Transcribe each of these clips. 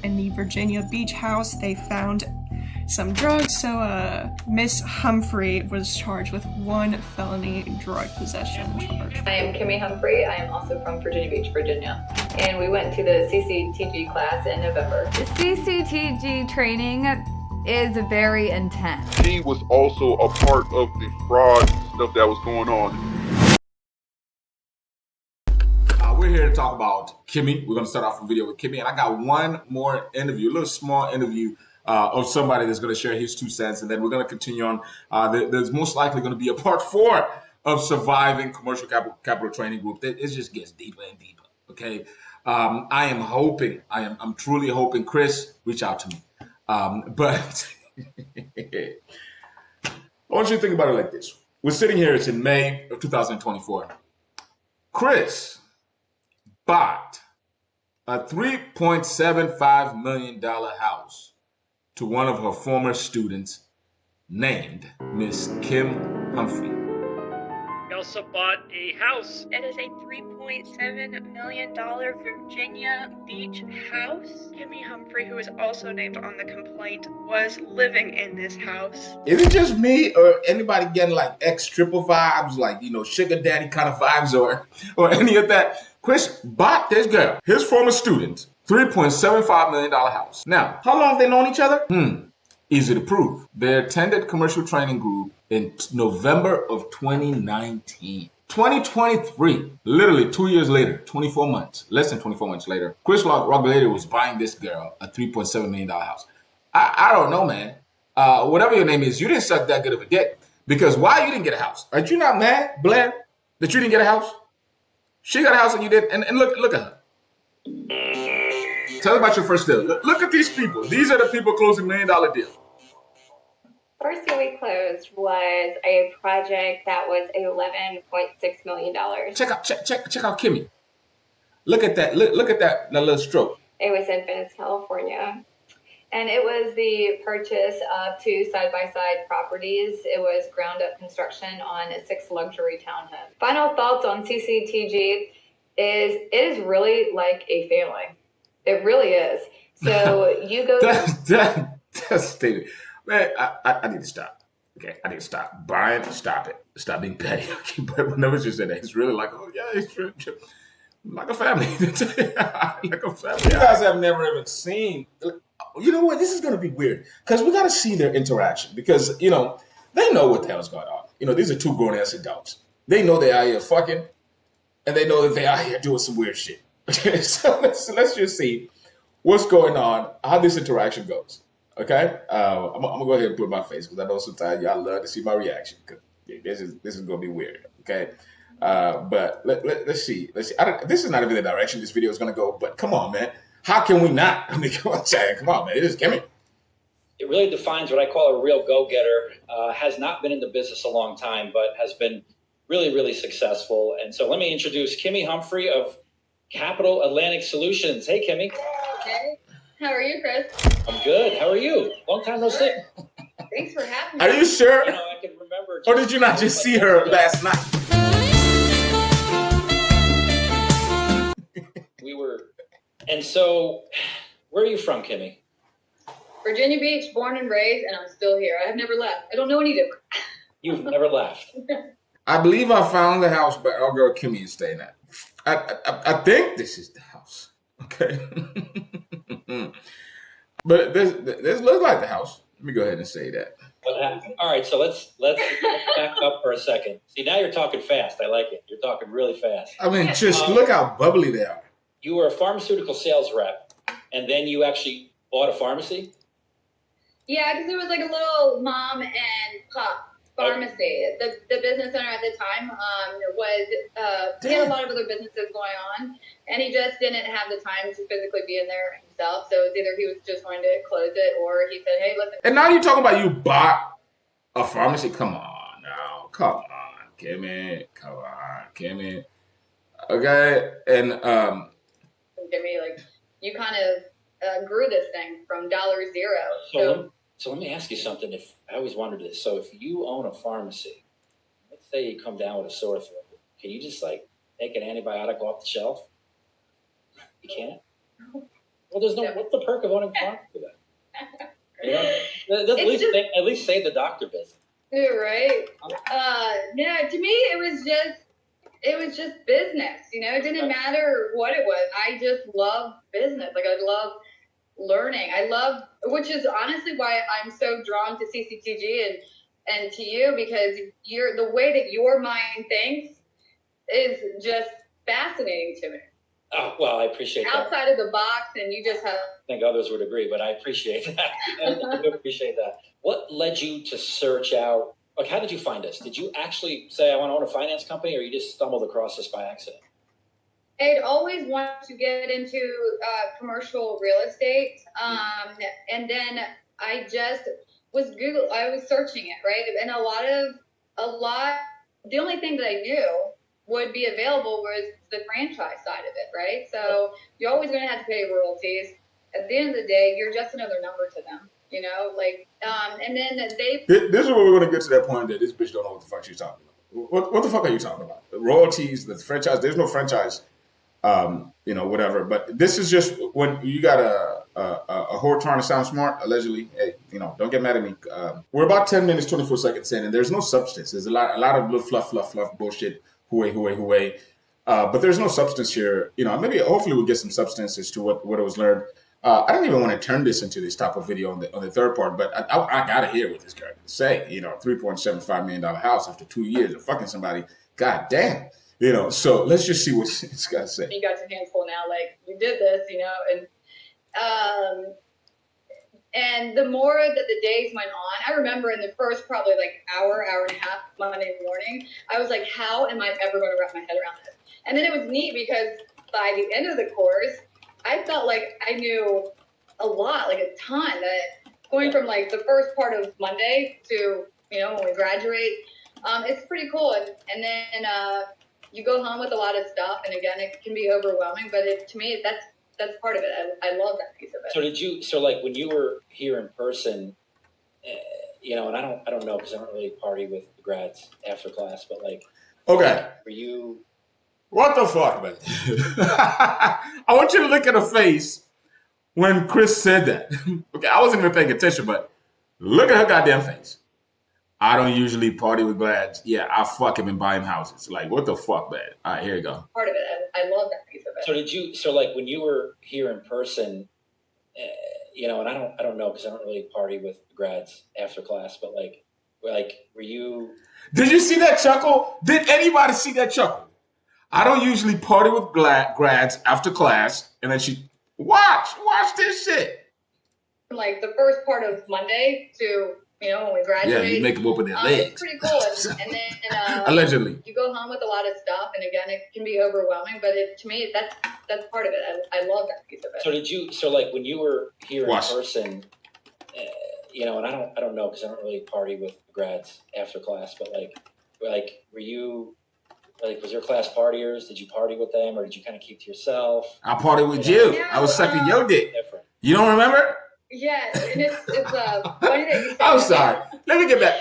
in the Virginia Beach house, they found some drugs, so Miss Humphrey was charged with 1 felony drug possession charge. I am Kimmy Humphrey. I am also from Virginia Beach, Virginia. And we went to the CCTG class in November. The CCTG training is very intense. He was also a part of the fraud stuff that was going on. We're here to talk about Kimmy. We're going to start off a video with Kimmy, and I got one more interview, a little small interview of somebody that's going to share his 2 cents, and then we're going to continue on. There's most likely going to be a part 4 of Surviving Commercial Capital Training Group. It just gets deeper and deeper. Okay, I'm truly hoping. Kris, reach out to me. But I want you to think about it like this. We're sitting here. It's in May of 2024. Kris bought a $3.75 million house to one of her former students named Miss Kim Humphrey. He also bought a house. It is a $3.7 million Virginia Beach house. Kimmy Humphrey, who is also named on the complaint, was living in this house. Is it just me or anybody getting like ex-triple vibes, like, sugar daddy kind of vibes or any of that? Kris bought this girl, his former student, $3.75 million house. Now, how long have they known each other? Easy to prove. They attended commercial training group in November of 2019. 2023, literally 2 years later, 24 months, less than 24 months later, Kris Roglieri was buying this girl a $3.7 million house. I don't know, man. Whatever your name is, you didn't suck that good of a dick. Because why you didn't get a house? Aren't you not mad, Blair, that you didn't get a house? She got a house and you did. And look at her. Tell us about your first deal. Look at these people. These are the people closing $1 million deals. First deal we closed was a project that was $11.6 million. Check out Kimmy. Look at that. Look at that little stroke. It was in Venice, California. And it was the purchase of 2 side-by-side properties. It was ground-up construction on 6 luxury townhomes. Final thoughts on CCTG is it is really like a family. It really is. So you go... That's stated. Man, I need to stop. Okay, I need to stop. Brian, stop it. Stop being petty. Okay, but whenever you say that, it's really like, oh yeah, it's really like a family. Like a family. You guys have never even seen. You know what? This is going to be weird because we got to see their interaction because they know what the hell's going on. These are 2 grown ass adults. They know they out here fucking, and they know that they out here doing some weird shit. So let's just see what's going on, how this interaction goes. Okay, I'm gonna go ahead and put my face because I know sometimes y'all love to see my reaction because this is gonna be weird. Okay, but let's see. This is not even the direction this video is gonna go. But come on, man, how can we not? I mean, come on, man, it is Kimmy. It really defines what I call a real go-getter. Has not been in the business a long time, but has been really, really successful. And so let me introduce Kimmy Humphrey of Capital Atlantic Solutions. Hey, Kimmy. Hey, how are you, Kris? I'm good. How are you? Long time no see. Thanks for having me. Are you sure? I can remember. Or did you not just see her last night? And so, where are you from, Kimmy? Virginia Beach, born and raised, and I'm still here. I have never left. I don't know any different. You've never left. I believe I found the house where our girl Kimmy is staying at. I think this is the house. Okay. But this looks like the house. Let me go ahead and say that. All right, so let's back up for a second. See, now you're talking fast. I like it. You're talking really fast. I mean, just look how bubbly they are. You were a pharmaceutical sales rep, and then you actually bought a pharmacy? Yeah, because it was like a little mom and pop pharmacy. Okay. The business owner at the time he had a lot of other businesses going on, and he just didn't have the time to physically be in there himself. So it's either he was just going to close it, or he said, "Hey, listen." And now you're talking about you bought a pharmacy? Come on now, come on, Kimmy, okay, and Kimmy, like you kind of grew this thing from $0. So let me ask you something. If I always wondered this. So if you own a pharmacy, let's say you come down with a sore throat, can you just like take an antibiotic off the shelf? You can't? Well, there's no. What's the perk of owning pharmacy then? You know, at least save the doctor visit. You're right. No, to me it was just business. You know, it didn't matter what it was. I just love business. Like I love learning. Which is honestly why I'm so drawn to CCTG and to you, because the way that your mind thinks is just fascinating to me. Oh, well, I appreciate that. Outside of the box, and you just have. I think others would agree, but I appreciate that. I do appreciate that. What led you to search out? Like, how did you find us? Did you actually say, I want to own a finance company, or you just stumbled across this by accident? I'd always wanted to get into commercial real estate, and then I just was I was searching it, right? And the only thing that I knew would be available was the franchise side of it, right? So you're always going to have to pay royalties. At the end of the day, you're just another number to them, you know? Like, and then they... This is where we're going to get to that point that this bitch don't know what the fuck she's talking about. What the fuck are you talking about? The royalties, the franchise, there's no franchise, you know, whatever. But this is just when you got a whore trying to sound smart, allegedly. Hey, you know, don't get mad at me. We're about 10 minutes, 24 seconds in, and there's no substance. There's a lot of little fluff bullshit. Hooey. But there's no substance here. You know, maybe hopefully we'll get some substance as to what it was learned. I don't even want to turn this into this type of video on the third part, but I gotta hear what this guy can say. You know, $3.75 million house after 2 years of fucking somebody. God damn. You know, so let's just see what this guy say. You got your hands full now, like you did this, you know, and the more that the days went on, I remember in the first probably like hour and a half Monday morning, I was like, how am I ever going to wrap my head around this? And then it was neat because by the end of the course, I felt like I knew a lot, like a ton, that going from like the first part of Monday to, you know, when we graduate, it's pretty cool. And then you go home with a lot of stuff. And again, it can be overwhelming, but to me, that's part of it. I love that piece of it. So like when you were here in person, you know, and I don't know, because I don't really party with the grads after class, but like, okay, were you? What the fuck, man? I want you to look at her face when Kris said that. Okay, I wasn't even paying attention, but look at her goddamn face. I don't usually party with grads. Yeah, I fuck him and buy him houses. Like, what the fuck, man? All right, here you go. Part of it. I love that piece of it. So like when you were here in person, you know, and I don't know, because I don't really party with the grads after class, but like were you? Did you see that chuckle? Did anybody see that chuckle? I don't usually party with grads after class, and then she watch this shit. Like the first part of Monday to, you know, when we graduate. Yeah, you make them open their legs. It's pretty cool. And then allegedly, you go home with a lot of stuff, and again, it can be overwhelming. But to me, that's part of it. I love that piece of it. So like when you were here in person, you know, and I don't know, because I don't really party with grads after class, but like were you? Like, was your class partiers? Did you party with them, or did you kind of keep to yourself? I partied with you. Yeah, I was sucking your dick. Different. You don't remember? Yeah, and it's funny that you say I'm that. sorry. Let me get back.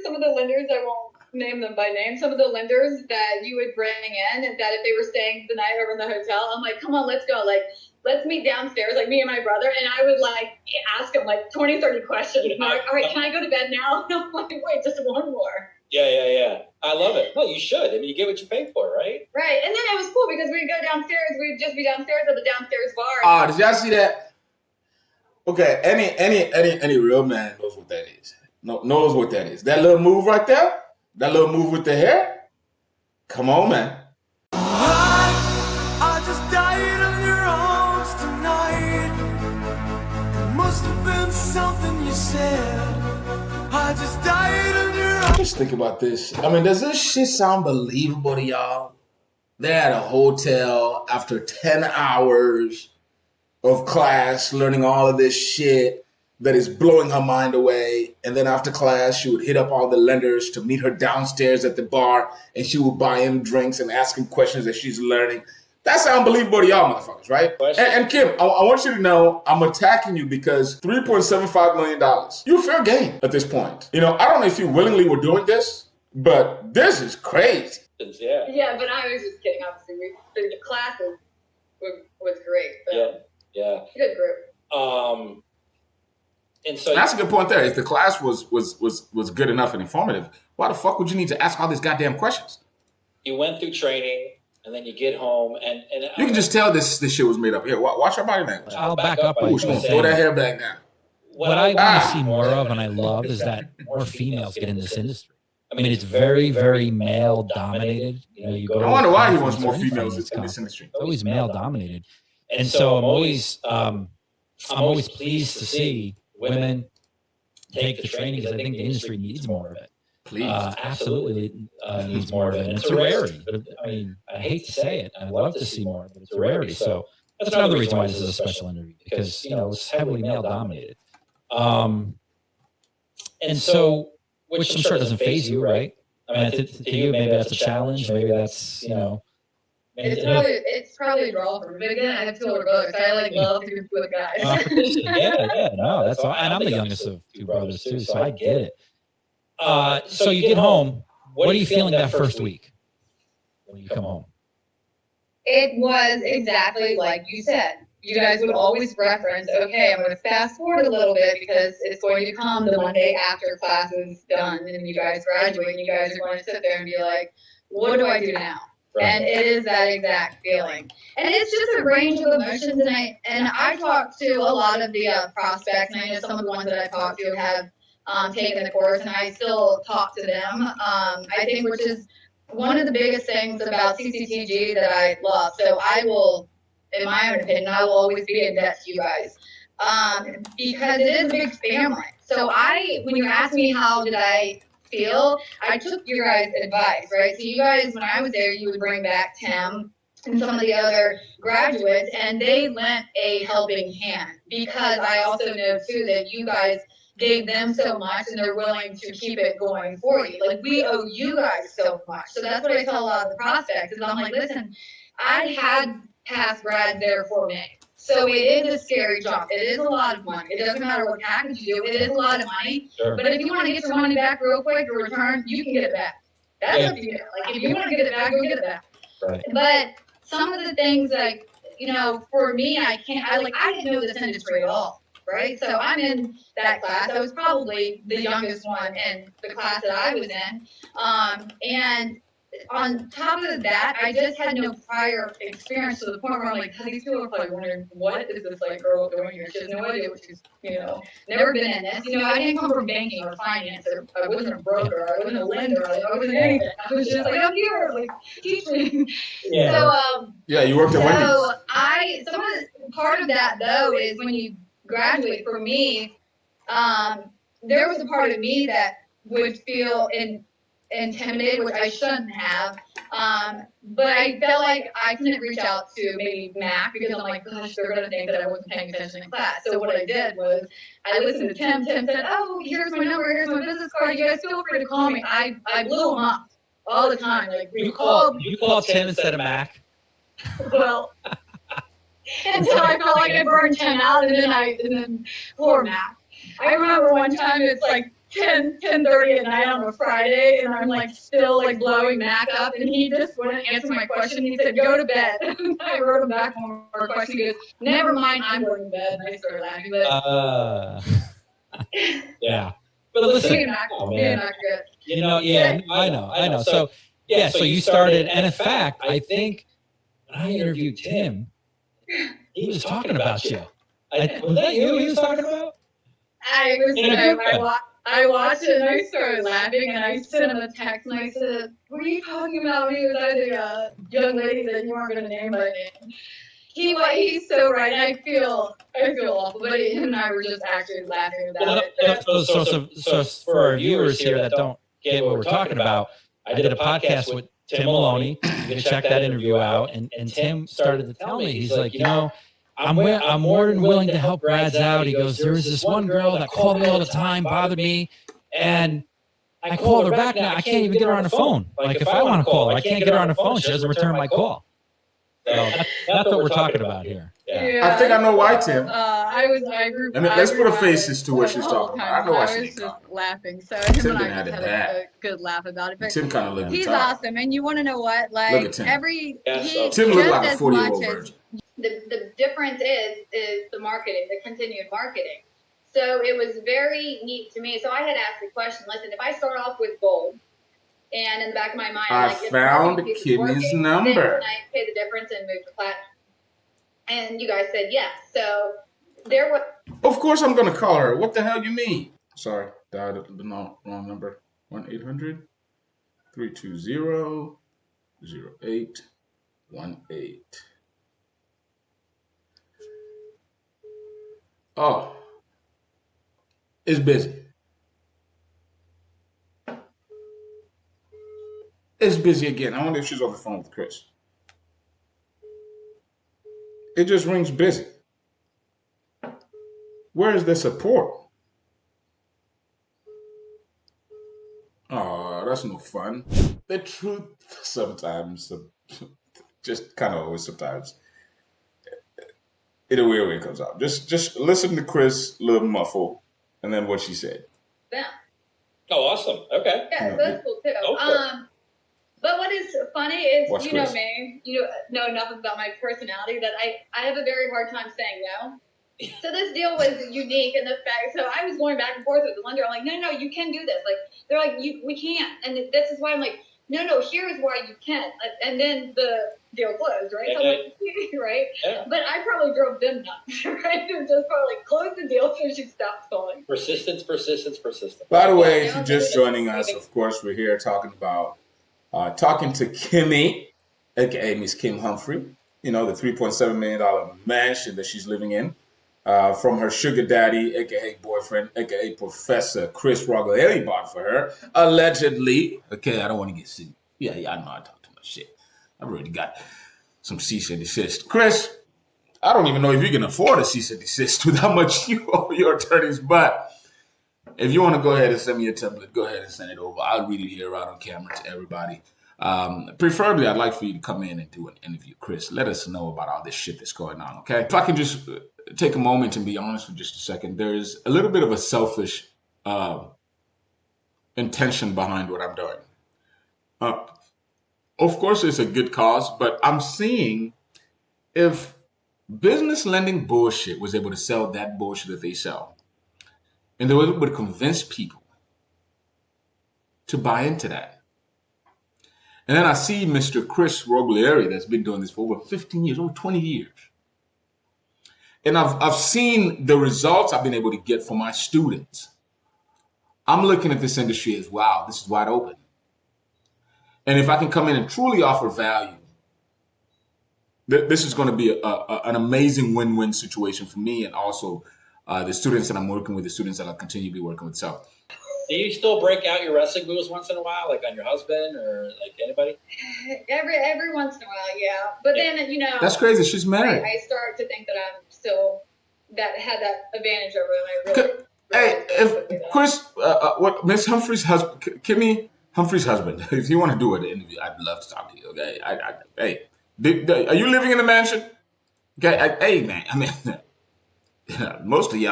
Some of the lenders, I won't name them by name, some of the lenders that you would bring in, and that if they were staying the night over in the hotel, I'm like, come on, let's go. Like, let's meet downstairs, like me and my brother. And I would like ask them like 20, 30 questions. And they're like, all right, can I go to bed now? And I'm like, wait, just one more. Yeah. I love it. Well, you should. I mean, you get what you pay for, right? Right. And then it was cool because we'd go downstairs. We'd just be downstairs at the downstairs bar. Oh, did y'all see that? Okay, any real man knows what that is. Knows what that is. That little move right there, that little move with the hair. Come on, man. I just died on your arms tonight. It must have been something you said. I just died on your arms. Just think about this. I mean, does this shit sound believable to y'all? They're at a hotel after 10 hours of class, learning all of this shit that is blowing her mind away. And then after class, she would hit up all the lenders to meet her downstairs at the bar, and she would buy him drinks and ask him questions that she's learning. That's unbelievable to y'all motherfuckers, right? And Kim, I want you to know I'm attacking you because $3.75 million, you're fair game at this point. You know, I don't know if you willingly were doing this, but this is crazy. Yeah, but I was just kidding. Obviously, the classes was great. So. Yeah. Yeah. Good group. And so That's a good point there. If the class was good enough and informative, why the fuck would you need to ask all these goddamn questions? you went through training, and then you get home, and You can just tell this shit was made up. Here, watch her body language. I'll back up by Ooh, she's gonna throw that hair back now. what I want to see more of, and I love, is that more females get in this industry. I mean, it's very, very male dominated. You know, you go. I wonder why he wants conference more or any females finance in this conference, industry. It's always male dominated, and so I'm always pleased to see women take the training, because I think the industry needs more of it. Please. Absolutely needs more of it. And it's a rarity. But, I mean, I hate to say it. I'd love to see more, but it's a rarity. So that's another reason why this is a special interview, because, you know, it's heavily male dominated. And so, which I'm sure doesn't faze you, right? I mean, to you, maybe that's a challenge. Maybe that's, you know. It's probably a draw for me. But again, I have two older brothers, so I love to be with guys. No, that's all. And I'm the youngest of two brothers too, so I get it. So you get home. What are you feeling that first week when you come home? It was exactly like you said. You guys would always reference, okay, I'm going to fast forward a little bit because it's going to come the Monday after class is done and you guys graduate and you guys are going to sit there and be like, what do I do now? Right. And it is that exact feeling. And it's just a range of emotions. And I talked to a lot of the prospects, and I know some of the ones that I talked to have taken the course, and I still talk to them. I think, which is one of the biggest things about CCTG that I love. So I will, in my own opinion, I will always be in debt to you guys because it is a big family. So when you ask me how did I feel, I took your guys' advice, right? So you guys, when I was there, you would bring back Tim and some of the other graduates, and they lent a helping hand because I also know too that you guys gave them so much and they're willing to keep it going for you. Like, we owe you guys so much. So that's what I tell a lot of the prospects is I'm like, listen, I had past grads there for me. So it is a scary job. It is a lot of money. It doesn't matter what package you do. It is a lot of money. Sure. But if you want to get your money back real quick or return, you can get it back. That's up to you. Like, if you want to get it back, go get it back. Right. But some of the things, like, you know, for me, I didn't know this industry at all. Right? So I'm in that class. I was probably the youngest one in the class that I was in. And on top of that, I just had no prior experience to the point where I'm like, these people are probably wondering, what is this like girl doing here? She has no idea what she's, you know, never been in this. You know, I didn't come from banking or finance, or I wasn't a broker, I wasn't a lender, I wasn't anything. I was just like, I'm here, like, teaching. Yeah. So, yeah, you worked at Wendy's. So part of that though is when you graduate, for me, there was a part of me that would feel intimidated, which I shouldn't have. But I felt like I couldn't reach out to maybe Mac because I'm like, gosh, they're going to think that I wasn't paying attention in class. So what I did was I listened to Tim. Tim said, oh, here's my number, here's my business card. You guys feel free to call me. I blew him up all the time. Like, you called Tim instead of Mac? Well, until I felt like I burned 10 out, and then poor Mac. I remember one time it's like 10:30 at night on a Friday, and I'm like still like blowing Mac up, and he just wouldn't answer my question. He said, "Go to bed." I wrote him back one more question. He goes, "Never mind, I'm going to bed." And I started laughing. But yeah. But listen, being Mac good. You know, yeah, I know. So yeah, so you started, and in fact, I think when I interviewed Tim, he was talking about you. Was that you he was talking about? I watched it and I started laughing, and I sent him a text and I said, "What are you talking about?" He was the young lady that you weren't going to name by name. He's so right. And I feel awful, but him and I were just actually laughing about it. So for our viewers here that don't get what we're talking about, I did a podcast with Tim Maloney. You can check that interview out. And Tim started to tell me, he's like, you know, I'm more than willing to help grads out. He goes, there was this one girl that called me all the time, bothered me, and I called her back now. I can't even get her on the phone. Like, if I want to call her, I can't get her on the phone. She doesn't return my call. So that's what we're talking about here. Yeah. I think I know why, Tim. Let's put a face to what she's talking about. I know why she's just laughing. So Tim and I had just had a good laugh about it. But Tim kind of lived he's awesome, and you want to know what? Like, Tim looked like like a 40-year-old virgin. the difference is the marketing, the continued marketing. So it was very neat to me. So I had asked the question, listen, if I start off with gold, and in the back of my mind, I like, if found the marketing piece is Kimmy's working, number. then can I pay the difference and move to platinum? And you guys said yes. So there was. Of course I'm going to call her. What the hell you mean? Sorry, dialed the wrong number. 1-800-320-0818. Oh, it's busy. It's busy again. I wonder if she's on the phone with Kris. It just rings busy. Where is the support? Oh, that's no fun. The truth sometimes, just kind of always sometimes, in a weird way it comes out. Just listen to Kris, little muffle, and then what she said. Yeah. Oh, awesome. Okay. Yeah, so that's cool too. But what is funny is, Watch you know Kris. me, you know enough about my personality that I have a very hard time saying no. So this deal was unique in the fact, so I was going back and forth with the lender. I'm like, no, you can do this. Like, they're like, we can't. And this is why I'm like, no, here's why you can. And then the deal closed, right? So I'm like, right? Yeah. But I probably drove them nuts, right? They're just probably like, close the deal so she stops calling. Persistence. By the way, if you're just joining us, of course, we're here talking to Kimmy, aka Miss Kim Humphrey. You know, the $3.7 million mansion that she's living in. From her sugar daddy, aka boyfriend, aka Professor Kris Roglieri bought for her, allegedly. Okay, I don't want to get sued. Yeah, I know I talk too much shit. I've already got some cease and desist. Kris, I don't even know if you can afford a cease and desist with how much you owe your attorneys, but if you want to go ahead and send me a template, go ahead and send it over. I'll read it here right on camera to everybody. Preferably, I'd like for you to come in and do an interview. Kris, let us know about all this shit that's going on, okay? If I can just take a moment and be honest for just a second, there's a little bit of a selfish intention behind what I'm doing. Of course, it's a good cause, but I'm seeing if business lending bullshit was able to sell that bullshit that they sell, and they were able to convince people to buy into that. And then I see Mr. Kris Roglieri that's been doing this for over 15 years, over 20 years. And I've seen the results I've been able to get for my students. I'm looking at this industry as, wow, this is wide open. And if I can come in and truly offer value, this is going to be an amazing win-win situation for me and also the students that I'm working with, the students that I'll continue to be working with. So, do you still break out your wrestling moves once in a while, like on your husband or like anybody? Every once in a while, yeah. But then, you know, that's crazy. She's married. I start to think that I'm still had that advantage over them. Hey, if Kris, what Miss Humphrey's husband, Kimmy Humphrey's husband, if you want to do an interview, I'd love to talk to you. Okay, hey, are you living in the mansion? Okay, hey man, I mean, most of you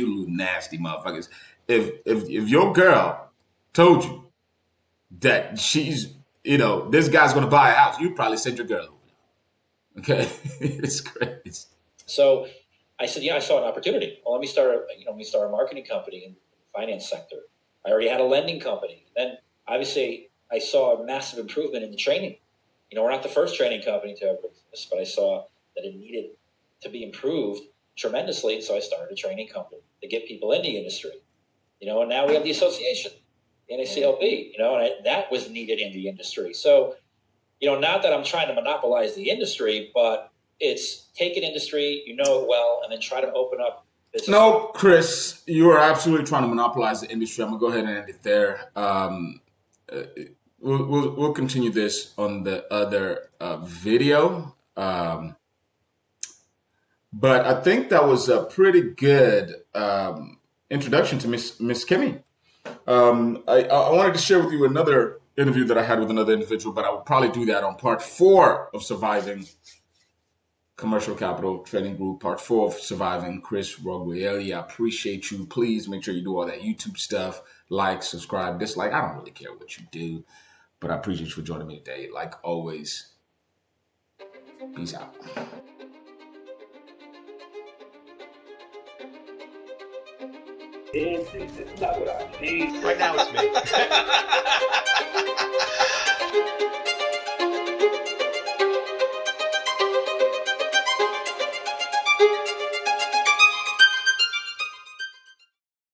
little nasty motherfuckers. If your girl told you that she's, this guy's gonna buy a house, you'd probably send your girl over. Okay, it's crazy. So I said, I saw an opportunity. Well, let me start a marketing company in the finance sector. I already had a lending company. Then obviously I saw a massive improvement in the training. We're not the first training company to ever this, but I saw that it needed to be improved tremendously. So I started a training company to get people in the industry. And now we have the association, the NACLB, and that was needed in the industry. So, not that I'm trying to monopolize the industry, but it's take an industry, it well, and then try to open up business. No, Kris, you are absolutely trying to monopolize the industry. I'm gonna go ahead and end it there. We'll continue this on the other video. But I think that was a pretty good introduction to Miss Kimmy. I wanted to share with you another interview that I had with another individual, but I will probably do that on part 4 of Surviving Commercial Capital Trading Group, part 4 of Surviving Kris Roglieri. I appreciate you. Please make sure you do all that YouTube stuff. Like, subscribe, dislike. I don't really care what you do, but I appreciate you for joining me today. Like always, peace out. This is not what I need. Right now it's me.